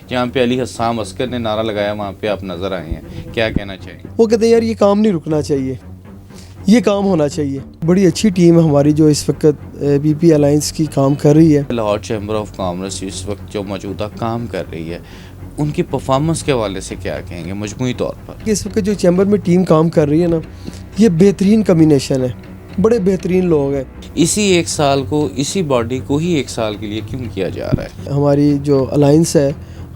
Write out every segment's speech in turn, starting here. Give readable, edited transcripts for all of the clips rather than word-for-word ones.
جہاں پہ علی حسام عسکر نے نعرہ لگایا وہاں پہ آپ نظر آئے ہیں، کیا کہنا چاہیں گے؟ وہ کہتے ہیں یار یہ کام نہیں رکنا چاہیے، یہ کام ہونا چاہیے. بڑی اچھی ٹیم ہے ہماری جو اس وقت بی پی الائنس کی کام کر رہی ہے. لاہور چیمبر آف کامرس اس وقت جو موجودہ کام کر رہی ہے ان کی پرفارمنس کے حوالے سے کیا کہیں گے مجموعی طور پر؟ اس وقت جو چیمبر میں ٹیم کام کر رہی ہے نا، یہ بہترین کمبینیشن ہے، بڑے بہترین لوگ ہیں. اسی ایک سال کو، اسی باڈی کو ہی ایک سال کے لیے کیوں کیا جا رہا ہے؟ ہماری جو الائنس ہے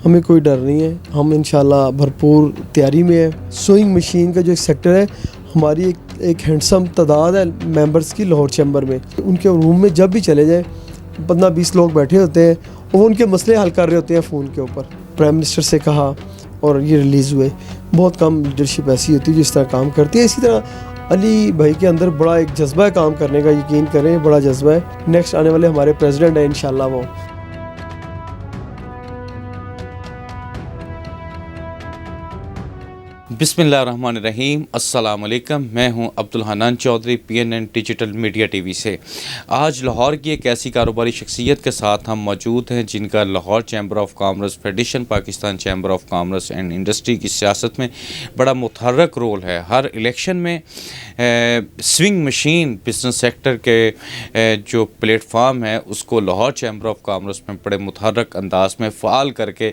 ہمیں کوئی ڈر نہیں ہے، ہم انشاءاللہ بھرپور تیاری میں ہے. سوئنگ مشین کا جو ایک سیکٹر ہے، ہماری ایک ہینڈسم تعداد ہے ممبرس کی لاہور چیمبر میں. ان کے روم میں جب بھی چلے جائیں 15-20 لوگ بیٹھے ہوتے ہیں، وہ ان کے مسئلے حل کر رہے ہوتے ہیں فون کے اوپر. پرائم منسٹر سے کہا اور یہ ریلیز ہوئے. بہت کم لیڈرشپ ایسی ہوتی ہے جو اس طرح کام کرتی ہے. اسی طرح علی بھائی کے اندر بڑا ایک جذبہ ہے کام کرنے کا، یقین کریں بڑا جذبہ ہے. نیکسٹ آنے والے ہمارے پریزیڈنٹ ہیں انشاءاللہ وہ. بسم اللہ الرحمن الرحیم. السلام علیکم. میں ہوں Abdul Hannan Chaudhry, PNN digital media TV سے. آج لاہور کی ایک ایسی کاروباری شخصیت کے ساتھ ہم موجود ہیں جن کا Lahore chamber of commerce federation Pakistan chamber of commerce and industry کی سیاست میں بڑا متحرک رول ہے. ہر الیکشن میں سوئنگ مشین بزنس سیکٹر کے جو پلیٹ فارم ہے اس کو لاہور چیمبر آف کامرس میں بڑے متحرک انداز میں فعال کر کے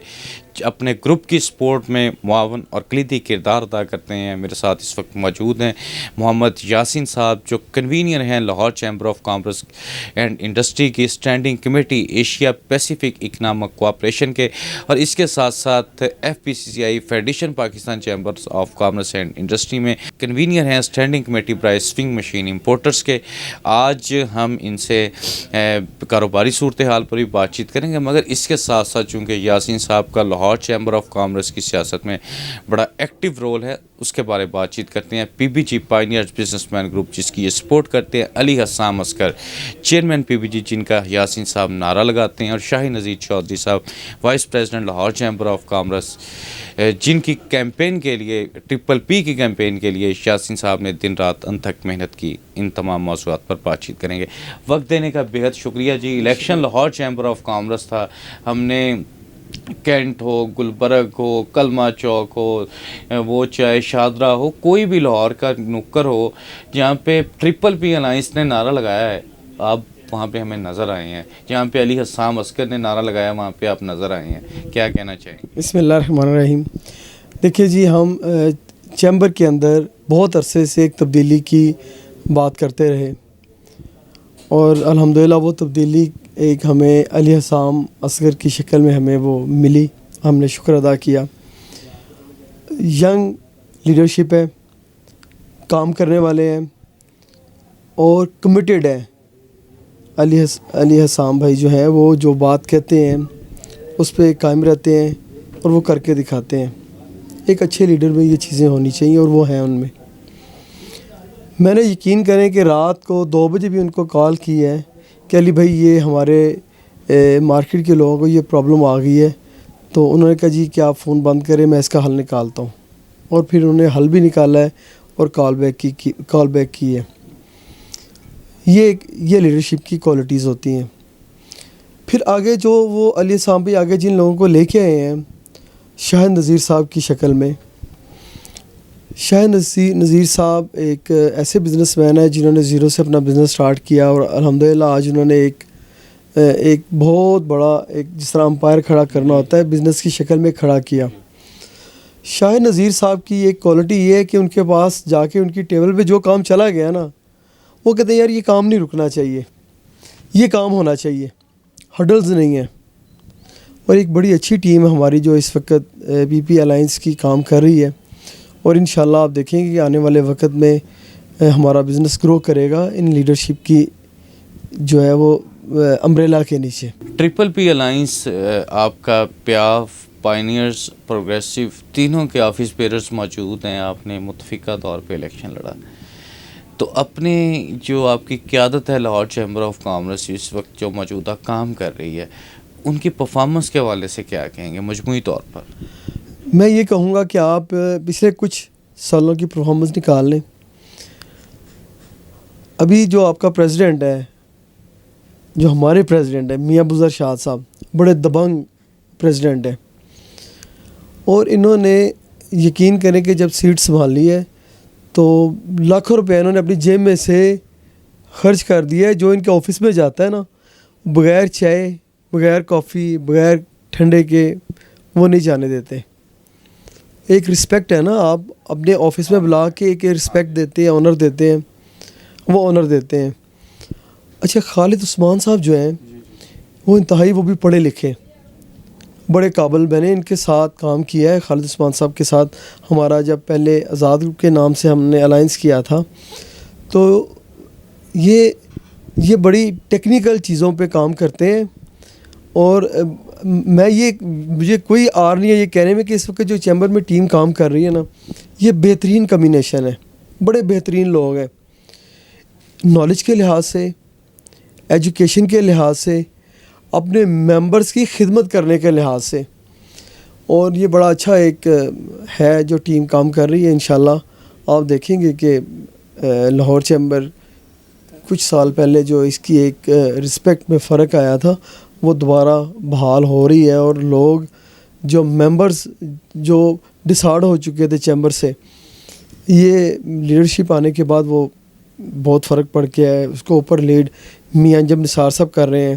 اپنے گروپ کی سپورٹ میں معاون اور کلیدی کردار ادا کرتے ہیں. میرے ساتھ اس وقت موجود ہیں محمد یاسین صاحب جو کنوینر ہیں Lahore chamber of commerce and industry کی standing committee Asia Pacific economic cooperation کے، اور اس کے ساتھ ساتھ FPCCI federation Pakistan chambers of commerce and industry میں کنوینر ہیں اسٹینڈنگ کمیٹی برائے سوئنگ مشین امپورٹرز کے. آج ہم ان سے کاروباری صورتحال پر بھی بات چیت کریں گے، مگر اس کے ساتھ ساتھ چونکہ یاسین صاحب کا لاہور چیمبر آف کامرس کی سیاست میں بڑا ایکٹیو رول ہے اس کے بارے بات چیت کرتے ہیں. PBG pioneers business man group جس کی یہ سپورٹ کرتے ہیں علی حسام عسکر چیئرمین PBG جن کا یاسین صاحب نعرہ لگاتے ہیں، اور شاہی نذیر چودھری صاحب vice president Lahore chamber of commerce جن کی کیمپین کے لیے PPP کی کیمپین کے لیے یاسین صاحب نے دن رات انتھک محنت کی. ان تمام موضوعات پر بات چیت کریں گے. وقت دینے کا بےحد شکریہ جی. Election Lahore chamber of commerce تھا، ہم نے کینٹ ہو، گلبرگ ہو، کلمہ چوک ہو، وہ چاہے شادرہ ہو، کوئی بھی لاہور کا نکر ہو جہاں پہ PPP الائنس نے نعرہ لگایا ہے آپ وہاں پہ ہمیں نظر آئے ہیں. جہاں پہ علی حسام عسکر نے نعرہ لگایا وہاں پہ آپ نظر آئے ہیں، کیا کہنا چاہیں گے؟ بسم اللہ الرحمن الرحیم. دیکھیے جی، ہم چیمبر کے اندر بہت عرصے سے ایک تبدیلی کی بات کرتے رہے، اور الحمدللہ وہ تبدیلی ایک ہمیں علی حسام عسکر کی شکل میں ہمیں وہ ملی. ہم نے شکر ادا کیا. ینگ لیڈرشپ ہے، کام کرنے والے ہیں اور کمیٹیڈ ہیں. علی حسام بھائی جو ہیں وہ جو بات کہتے ہیں اس پہ قائم رہتے ہیں اور وہ کر کے دکھاتے ہیں. ایک اچھے لیڈر میں یہ چیزیں ہونی چاہیے اور وہ ہیں ان میں. میں نے یقین کریں کہ رات کو 2 بجے بھی ان کو کال کی ہے کہ علی بھائی یہ ہمارے مارکیٹ کے لوگوں کو یہ پرابلم آ گئی ہے. تو انہوں نے کہا جی کہ آپ فون بند کریں، میں اس کا حل نکالتا ہوں. اور پھر انہوں نے حل بھی نکالا ہے اور کال بیک کی ہے. یہ لیڈرشپ کی کوالٹیز ہوتی ہیں. پھر آگے جو وہ علی حسام بھائی آگے جن لوگوں کو لے کے آئے ہیں شاہد نذیر صاحب کی شکل میں. شاہد نذیر صاحب ایک ایسے بزنس مین ہیں جنہوں نے زیرو سے اپنا بزنس سٹارٹ کیا، اور الحمدللہ آج انہوں نے ایک بہت بڑا ایک جس طرح امپائر کھڑا کرنا ہوتا ہے بزنس کی شکل میں کھڑا کیا. شاہد نذیر صاحب کی ایک کوالٹی یہ ہے کہ ان کے پاس جا کے ان کی ٹیبل پہ جو کام چلا گیا نا، وہ کہتے ہیں یار یہ کام نہیں رکنا چاہیے، یہ کام ہونا چاہیے، ہڈلز نہیں ہیں. اور ایک بڑی اچھی ٹیم ہے ہماری جو اس وقت PPP الائنس کی کام کر رہی ہے، اور انشاءاللہ آپ دیکھیں گے کہ آنے والے وقت میں ہمارا بزنس گرو کرے گا ان لیڈرشپ کی جو ہے وہ امبریلا کے نیچے. PPP الائنس آپ کا پیاف، پائنیئرز، پروگریسو تینوں کے آفس بیئرز موجود ہیں. آپ نے متفقہ طور پہ الیکشن لڑا، تو اپنے جو آپ کی قیادت ہے لاہور چیمبر آف کامرس اس وقت جو موجودہ کام کر رہی ہے ان کی پرفارمنس کے حوالے سے کیا کہیں گے مجموعی طور پر؟ میں یہ کہوں گا کہ آپ پچھلے کچھ سالوں کی پرفارمنس نکال لیں. ابھی جو آپ کا پریزیڈنٹ ہے، جو ہمارے پریزیڈنٹ ہیں میاں بزر شاد صاحب، بڑے دبنگ پریزیڈنٹ ہیں. اور انہوں نے یقین کریں کہ جب سیٹ سنبھال لی ہے تو لاکھوں روپے انہوں نے اپنی جیب میں سے خرچ کر دیا ہے. جو ان کے آفس میں جاتا ہے نا، بغیر چائے، بغیر کافی، بغیر ٹھنڈے کے وہ نہیں جانے دیتے. ایک رسپیکٹ ہے نا، آپ اپنے آفس میں بلا کے ایک رسپیکٹ دیتے ہیں، آنر دیتے ہیں، وہ آنر دیتے ہیں. اچھا، خالد عثمان صاحب جو ہیں وہ انتہائی، وہ بھی پڑھے لکھے، بڑے قابل. میں نے ان کے ساتھ کام کیا ہے، خالد عثمان صاحب کے ساتھ. ہمارا جب پہلے آزاد گروپ کے نام سے ہم نے الائنس کیا تھا، تو یہ بڑی ٹیکنیکل چیزوں پہ کام کرتے ہیں. اور مجھے کوئی آر نہیں ہے یہ کہنے میں کہ اس وقت جو چیمبر میں ٹیم کام کر رہی ہے نا، یہ بہترین کمبینیشن ہے. بڑے بہترین لوگ ہیں، نالج کے لحاظ سے، ایجوکیشن کے لحاظ سے، اپنے ممبرز کی خدمت کرنے کے لحاظ سے. اور یہ بڑا اچھا ایک ہے جو ٹیم کام کر رہی ہے. انشاءاللہ آپ دیکھیں گے کہ لاہور چیمبر کچھ سال پہلے جو اس کی ایک رسپیکٹ میں فرق آیا تھا، وہ دوبارہ بحال ہو رہی ہے. اور لوگ جو ممبرز جو ڈسارڈ ہو چکے تھے چیمبر سے، یہ لیڈرشپ آنے کے بعد وہ بہت فرق پڑ گیا ہے. اس کو اوپر لیڈ میاں انجم نثار صاحب کر رہے ہیں.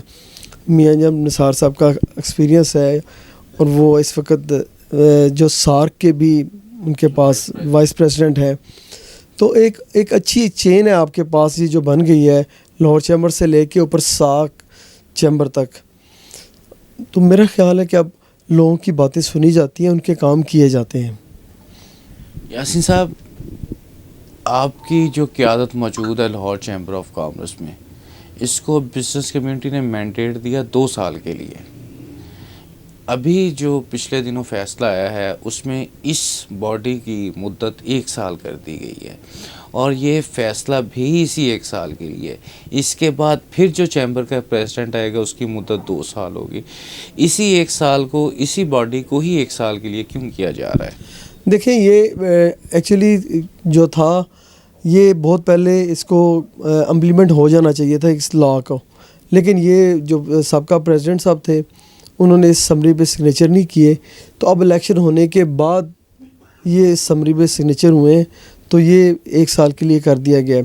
میاں انجم نثار صاحب کا ایکسپیرینس ہے، اور وہ اس وقت جو سارک کے بھی ان کے پاس وائس پریزیڈنٹ ہے. تو ایک اچھی چین ہے آپ کے پاس، یہ جو بن گئی ہے لاہور چیمبر سے لے کے اوپر ساک چیمبر تک. تو میرا خیال ہے کہ اب لوگوں کی باتیں سنی جاتی ہیں، ان کے کام کیے جاتے ہیں. یاسین صاحب، آپ کی جو قیادت موجود ہے لاہور چیمبر آف کامرس میں، اس کو بزنس کمیونٹی نے مینڈیٹ دیا 2 سال کے لیے. ابھی جو پچھلے دنوں فیصلہ آیا ہے اس میں اس باڈی کی مدت 1 سال کر دی گئی ہے، اور یہ فیصلہ بھی اسی 1 سال کے لیے. اس کے بعد پھر جو چیمبر کا پریزیڈنٹ آئے گا اس کی مدت 2 سال ہوگی. اسی 1 سال کو، اسی باڈی کو ہی 1 سال کے لیے کیوں کیا جا رہا ہے؟ دیکھیں، یہ ایکچولی جو تھا یہ بہت پہلے اس کو امپلیمنٹ ہو جانا چاہیے تھا اس لا کو، لیکن یہ جو سابقہ پریزیڈنٹ صاحب تھے انہوں نے اس سمری پہ سگنیچر نہیں کیے. تو اب الیکشن ہونے کے بعد یہ سمری پہ سگنیچر ہوئے ہیں، تو یہ 1 سال کے لیے کر دیا گیا ہے.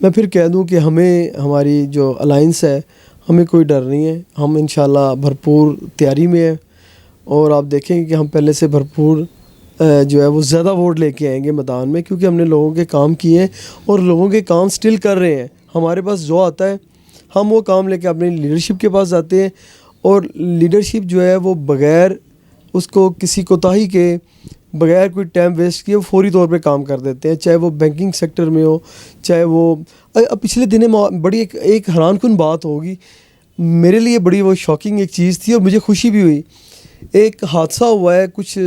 میں پھر کہہ دوں کہ ہماری جو الائنس ہے، ہمیں کوئی ڈر نہیں ہے. ہم انشاءاللہ بھرپور تیاری میں ہیں، اور آپ دیکھیں گے کہ ہم پہلے سے بھرپور جو ہے وہ زیادہ ووٹ لے کے آئیں گے میدان میں، کیونکہ ہم نے لوگوں کے کام کیے ہیں اور لوگوں کے کام سٹل کر رہے ہیں. ہمارے پاس جو آتا ہے ہم وہ کام لے کے اپنی لیڈرشپ کے پاس جاتے ہیں، اور لیڈرشپ جو ہے وہ بغیر اس کو کسی کوتاہی کے، بغیر کوئی ٹائم ویسٹ کیے، وہ فوری طور پہ کام کر دیتے ہیں. چاہے وہ بینکنگ سیکٹر میں ہو، چاہے وہ پچھلے دنوں بڑی ایک حیران کن بات ہوگی میرے لیے، بڑی وہ شاکنگ ایک چیز تھی اور مجھے خوشی بھی ہوئی. ایک حادثہ ہوا ہے، کچھ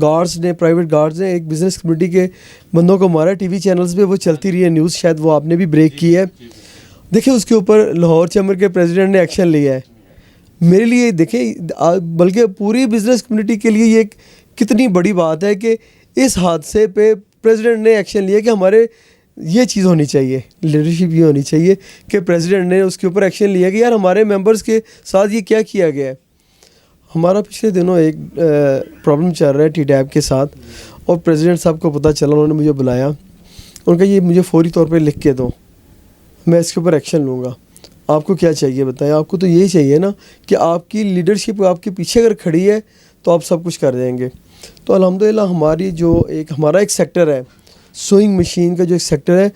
گارڈز نے، پرائیویٹ گارڈز نے ایک بزنس کمیونٹی کے بندوں کو مارا. ٹی وی چینلز پہ وہ چلتی رہی ہے نیوز، شاید وہ آپ نے بھی بریک کی ہے. دیکھیں اس کے اوپر لاہور چیمبر کے پریزیڈنٹ نے ایکشن لیا ہے. میرے لیے دیکھیں، بلکہ پوری بزنس کمیونٹی کے لیے یہ کتنی بڑی بات ہے کہ اس حادثے پہ پریزیڈنٹ نے ایکشن لیا کہ ہمارے یہ چیز ہونی چاہیے، لیڈرشپ یہ ہونی چاہیے کہ پریزیڈنٹ نے اس کے اوپر ایکشن لیا کہ یار ہمارے ممبرز کے ساتھ یہ کیا کیا گیا ہے. ہمارا پچھلے دنوں ایک پرابلم چل رہا ہے ٹی ڈیب کے ساتھ، اور پریزیڈنٹ صاحب کو پتہ چلا، انہوں نے مجھے بلایا، ان کا یہ مجھے فوری طور پہ لکھ کے دو، میں اس کے اوپر ایکشن لوں گا. آپ کو کیا چاہیے بتائیں؟ آپ کو تو یہی چاہیے نا کہ آپ کی لیڈرشپ آپ کے پیچھے اگر کھڑی ہے تو آپ سب کچھ کر دیں گے. تو الحمدللہ ہماری جو ہمارا ایک سیکٹر ہے، سوئنگ مشین کا جو ایک سیکٹر ہے،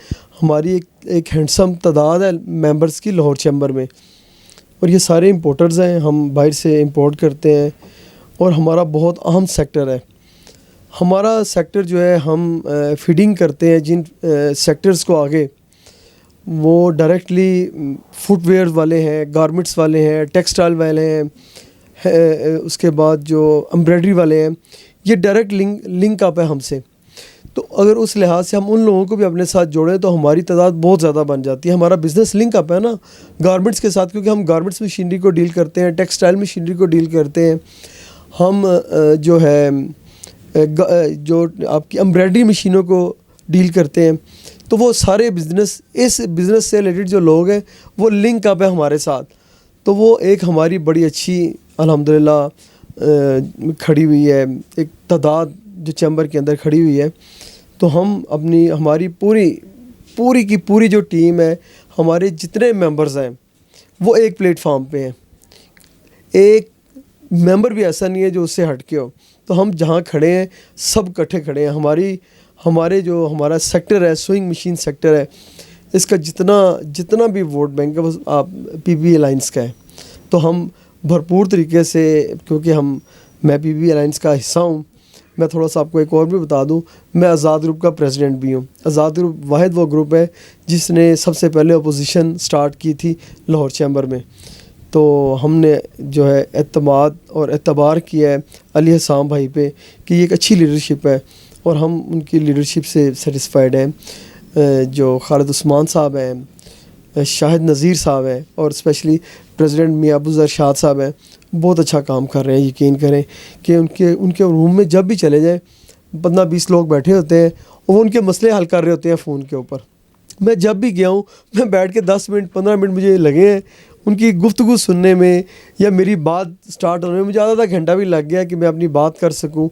ہماری ایک ہینڈسم تعداد ہے ممبرس کی لاہور چیمبر میں، اور یہ سارے امپورٹرز ہیں، ہم باہر سے امپورٹ کرتے ہیں، اور ہمارا بہت اہم سیکٹر ہے. ہمارا سیکٹر جو ہے، ہم فیڈنگ کرتے ہیں جن سیکٹرز کو آگے، وہ ڈائریکٹلی فٹ ویئر والے ہیں، گارمنٹس والے ہیں، ٹیکسٹائل والے ہیں، اس کے بعد جو امبرائڈری والے ہیں، یہ ڈائریکٹ لنک اپ ہے ہم سے. تو اگر اس لحاظ سے ہم ان لوگوں کو بھی اپنے ساتھ جوڑیں تو ہماری تعداد بہت زیادہ بن جاتی ہے. ہمارا بزنس لنک اپ ہے نا گارمنٹس کے ساتھ، کیونکہ ہم گارمنٹس مشینری کو ڈیل کرتے ہیں، ٹیکسٹائل مشینری کو ڈیل کرتے ہیں. ہم جو ہے جو آپ کی امبرائڈری مشینوں کو ڈیل کرتے ہیں. تو وہ سارے اس بزنس سے ریلیٹڈ جو لوگ ہیں وہ لنک اپ ہے ہمارے ساتھ. تو وہ ایک ہماری بڑی اچھی الحمدللہ کھڑی ہوئی ہے، ایک تعداد جو چیمبر کے اندر کھڑی ہوئی ہے، تو ہماری پوری کی پوری جو ٹیم ہے، ہمارے جتنے ممبرز ہیں وہ ایک پلیٹ فارم پہ ہیں. ایک ممبر بھی ایسا نہیں ہے جو اس سے ہٹ کے ہو. تو ہم جہاں کھڑے ہیں سب اکٹھے کھڑے ہیں. ہمارا سیکٹر ہے، سوئنگ مشین سیکٹر ہے، اس کا جتنا بھی ووٹ بینک ہے وہ آپ پی پی الائنس کا ہے. تو ہم بھرپور طریقے سے، کیونکہ میں پی پی الائنس کا حصہ ہوں. میں تھوڑا سا آپ کو ایک اور بھی بتا دوں، میں آزاد گروپ کا پریزیڈنٹ بھی ہوں. آزاد گروپ واحد وہ گروپ ہے جس نے سب سے پہلے اپوزیشن سٹارٹ کی تھی لاہور چیمبر میں. تو ہم نے جو ہے اعتماد اور اعتبار کیا ہے علی حسام بھائی پہ کہ یہ ایک اچھی لیڈرشپ ہے، اور ہم ان کی لیڈرشپ سے سیٹسفائیڈ ہیں. جو خالد عثمان صاحب ہیں، شاہد نذیر صاحب ہیں، اور اسپیشلی پریزیڈنٹ میاں ابو ذر شاد صاحب ہیں، بہت اچھا کام کر رہے ہیں. یقین کریں کہ ان کے روم میں جب بھی چلے جائیں 15-20 لوگ بیٹھے ہوتے ہیں اور وہ ان کے مسئلے حل کر رہے ہوتے ہیں فون کے اوپر. میں جب بھی گیا ہوں، میں بیٹھ کے 10 منٹ 15 منٹ مجھے لگے ہیں ان کی گفتگو سننے میں، یا میری بات سٹارٹ ہونے میں مجھے آدھا گھنٹہ بھی لگ گیا کہ میں اپنی بات کر سکوں.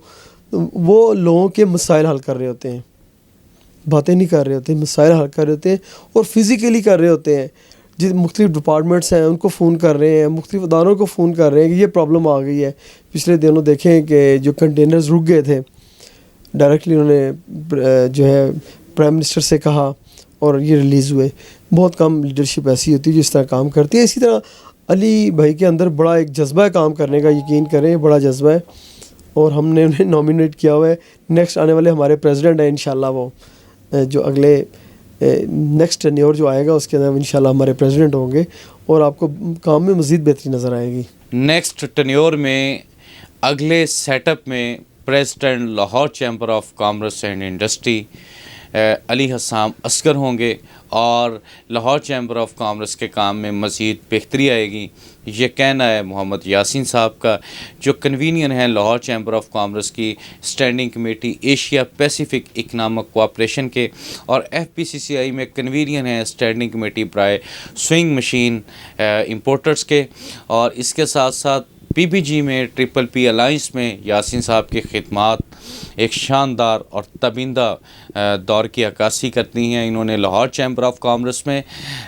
وہ لوگوں کے مسائل حل کر رہے ہوتے ہیں، باتیں نہیں کر رہے ہوتے، مسائل حل کر رہے ہوتے ہیں، اور فزیکلی کر رہے ہوتے ہیں. مختلف ڈپارٹمنٹس ہیں ان کو فون کر رہے ہیں، مختلف اداروں کو فون کر رہے ہیں کہ یہ پرابلم آ گئی ہے. پچھلے دنوں دیکھیں کہ جو کنٹینرز رک گئے تھے، ڈائریکٹلی انہوں نے جو ہے پرائم منسٹر سے کہا اور یہ ریلیز ہوئے. بہت کم لیڈرشپ ایسی ہوتی ہے جو اس طرح کام کرتی ہے. اسی طرح علی بھائی کے اندر بڑا ایک جذبہ ہے کام کرنے کا، یقین کریں بڑا جذبہ ہے، اور ہم نے انہیں نامینیٹ کیا ہوا ہے. نیکسٹ آنے والے ہمارے پریزیڈنٹ ہیں انشاءاللہ، وہ جو اگلے نیکسٹ ٹینیور جو آئے گا اس کے اندر انشاءاللہ ہمارے پریزیڈنٹ ہوں گے، اور آپ کو کام میں مزید بہتری نظر آئے گی. نیکسٹ ٹینیور میں اگلے سیٹ اپ میں president Lahore chamber of commerce and industry Ali Husam Asghar ہوں گے، اور لاہور چیمبر آف کامرس کے کام میں مزید بہتری آئے گی. یہ کہنا ہے محمد یاسین صاحب کا، جو کنوینئر ہیں لاہور چیمبر آف کامرس کی standing committee Asia Pacific economic cooperation کے، اور ایف پی سی سی آئی میں کنوینئر ہیں اسٹینڈنگ کمیٹی برائے سوئنگ مشین امپورٹرز کے. اور اس کے ساتھ ساتھ پی پی جی میں ٹرپل پی الائنس میں یاسین صاحب کی خدمات ایک شاندار اور تبندہ دور کی عکاسی کرتی ہیں. انہوں نے لاہور چیمبر آف کامرس میں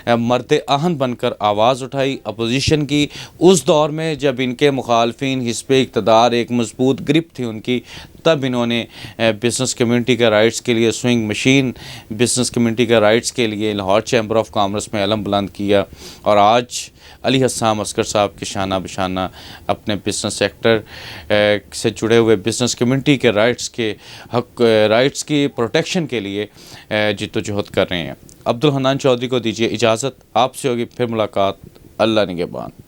مرد آہن بن کر آواز اٹھائی اپوزیشن کی اس دور میں جب ان کے مخالفین حزب اقتدار ایک مضبوط گرپ تھی ان کی. تب انہوں نے بزنس کمیونٹی کے رائٹس کے لیے، سوئنگ مشین بزنس کمیونٹی کے رائٹس کے لیے لاہور چیمبر آف کامرس میں علم بلند کیا. اور آج علی حسام اصغر صاحب کے شانہ بشانہ اپنے بزنس سیکٹر سے جڑے ہوئے بزنس کمیونٹی کے رائٹس کی پروٹیکشن کے لیے جدوجہد کر رہے ہیں. عبدالحنان چودھری کو دیجیے اجازت، آپ سے ہوگی پھر ملاقات. اللہ نگہبان.